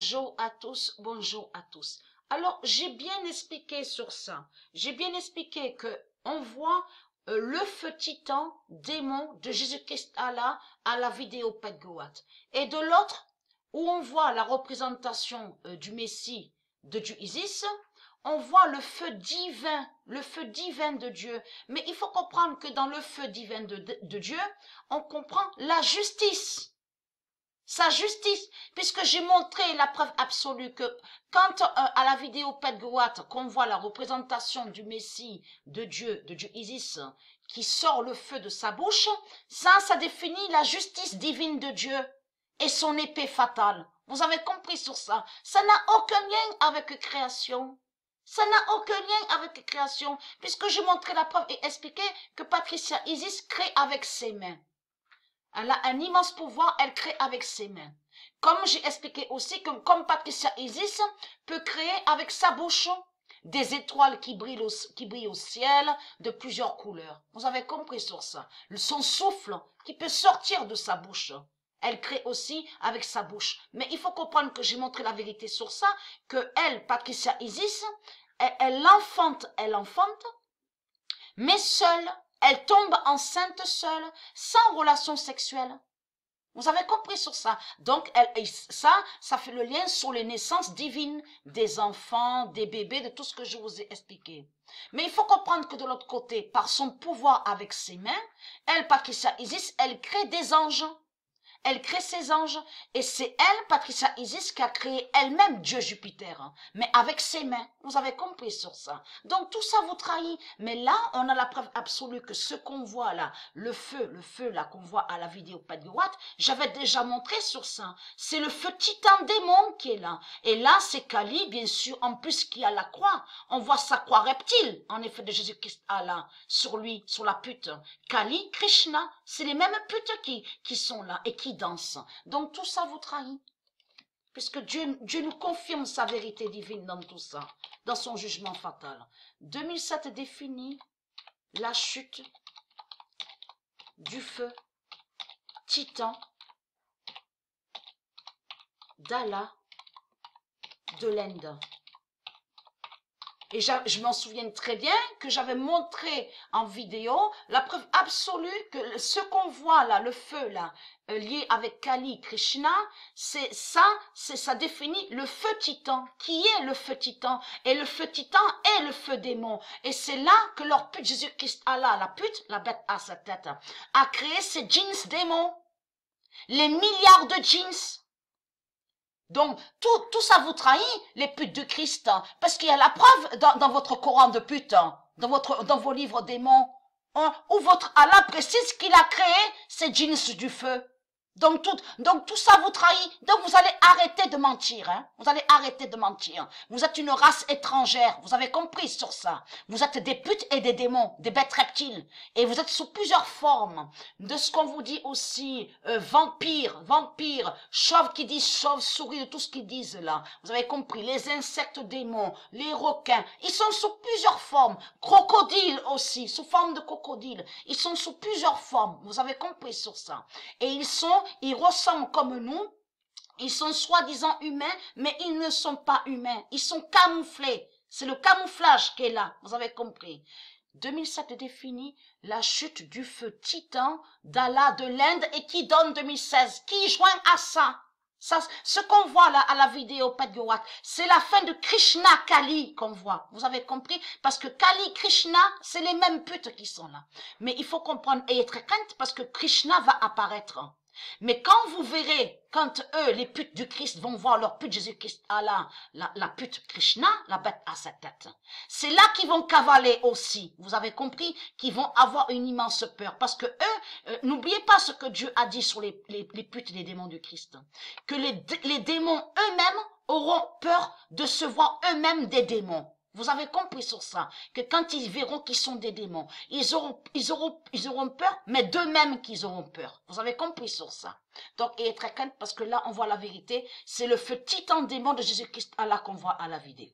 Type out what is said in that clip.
Bonjour à tous, bonjour à tous. Alors, j'ai bien expliqué sur ça. J'ai bien expliqué que on voit le feu titan, démon de Jésus-Christ Allah à la vidéo Pet Goat. Et de l'autre, où on voit la représentation du Messie de Dieu Isis, on voit le feu divin de Dieu. Mais il faut comprendre que dans le feu divin de Dieu, on comprend la justice. Sa justice, puisque j'ai montré la preuve absolue que quand à la vidéo Pet Goat, qu'on voit la représentation du Messie, de Dieu Isis, qui sort le feu de sa bouche, ça définit la justice divine de Dieu et son épée fatale. Vous avez compris sur ça? Ça n'a aucun lien avec création. Ça n'a aucun lien avec création, puisque j'ai montré la preuve et expliqué que Patricia Isis crée avec ses mains. Elle a un immense pouvoir, elle crée avec ses mains. Comme j'ai expliqué aussi que comme Patricia Isis peut créer avec sa bouche des étoiles qui brillent au ciel de plusieurs couleurs. Vous avez compris sur ça. Son souffle qui peut sortir de sa bouche. Elle crée aussi avec sa bouche. Mais il faut comprendre que j'ai montré la vérité sur ça, que elle, Patricia Isis, elle enfante, mais seule. Elle tombe enceinte seule, sans relation sexuelle. Vous avez compris sur ça. Donc, ça fait le lien sur les naissances divines des enfants, des bébés, de tout ce que je vous ai expliqué. Mais il faut comprendre que de l'autre côté, par son pouvoir avec ses mains, elle, Patricia Isis, elle crée des anges. Elle crée ses anges et c'est elle, Patricia Isis, qui a créé elle-même Dieu Jupiter, mais avec ses mains. Vous avez compris sur ça. Donc tout ça vous trahit. Mais là, on a la preuve absolue que ce qu'on voit là, le feu là qu'on voit à la vidéo Pet Goat, j'avais déjà montré sur ça. C'est le feu titan démon qui est là. Et là, c'est Kali, bien sûr, en plus qui a la croix. On voit sa croix reptile, en effet, de Jésus-Christ Allah, sur lui, sur la pute. Kali, Krishna, c'est les mêmes putes qui sont là et qui dansent. Donc tout ça vous trahit. Puisque Dieu nous confirme sa vérité divine dans tout ça, dans son jugement fatal. 2007 définit la chute du feu titan d'Allah de l'Inde. Et je m'en souviens très bien que j'avais montré en vidéo la preuve absolue que ce qu'on voit là, le feu là, lié avec Kali, Krishna, ça définit le feu titan. Qui est le feu titan? Et le feu titan est le feu démon. Et c'est là que leur pute Jésus-Christ Allah, la pute, la bête à sa tête, a créé ces djinns démons. Les milliards de djinns. Donc, tout ça vous trahit, les putes de Christ, hein, parce qu'il y a la preuve dans votre Coran de pute, hein, dans vos livres démons, hein, où votre Allah précise qu'il a créé ces djinns du feu. Donc tout ça vous trahit. Donc vous allez arrêter de mentir. Hein. Vous allez arrêter de mentir. Vous êtes une race étrangère. Vous avez compris sur ça. Vous êtes des putes et des démons, des bêtes reptiles. Et vous êtes sous plusieurs formes. De ce qu'on vous dit aussi, vampire, chauve qui dit chauve, souris, de tout ce qu'ils disent là. Vous avez compris. Les insectes démons, les requins. Ils sont sous plusieurs formes. Crocodiles aussi, sous forme de crocodile. Ils sont sous plusieurs formes. Vous avez compris sur ça. Et ils ressemblent comme nous, ils sont soi-disant humains, mais ils ne sont pas humains, ils sont camouflés. C'est le camouflage qui est là, vous avez compris. 2007 définit la chute du feu titan d'Allah de l'Inde et qui donne 2016, qui joint à ça. Ce qu'on voit là à la vidéo Pet Goat, c'est la fin de Krishna Kali qu'on voit. Vous avez compris? Parce que Kali, Krishna, c'est les mêmes putes qui sont là. Mais il faut comprendre et être crainte parce que Krishna va apparaître. Mais quand vous verrez, quand eux, les putes du Christ, vont voir leur pute Jésus-Christ, Allah, la pute Krishna, la bête à sa tête, c'est là qu'ils vont cavaler aussi. Vous avez compris? Qu'ils vont avoir une immense peur. Parce que eux, n'oubliez pas ce que Dieu a dit sur les putes et les démons du Christ. Que les démons eux-mêmes auront peur de se voir eux-mêmes des démons. Vous avez compris sur ça, que quand ils verront qu'ils sont des démons, ils auront peur, mais d'eux-mêmes qu'ils auront peur. Vous avez compris sur ça. Donc, et très crainte parce que là, on voit la vérité, c'est le feu titan démon de Jésus-Christ Allah qu'on voit à la vidéo.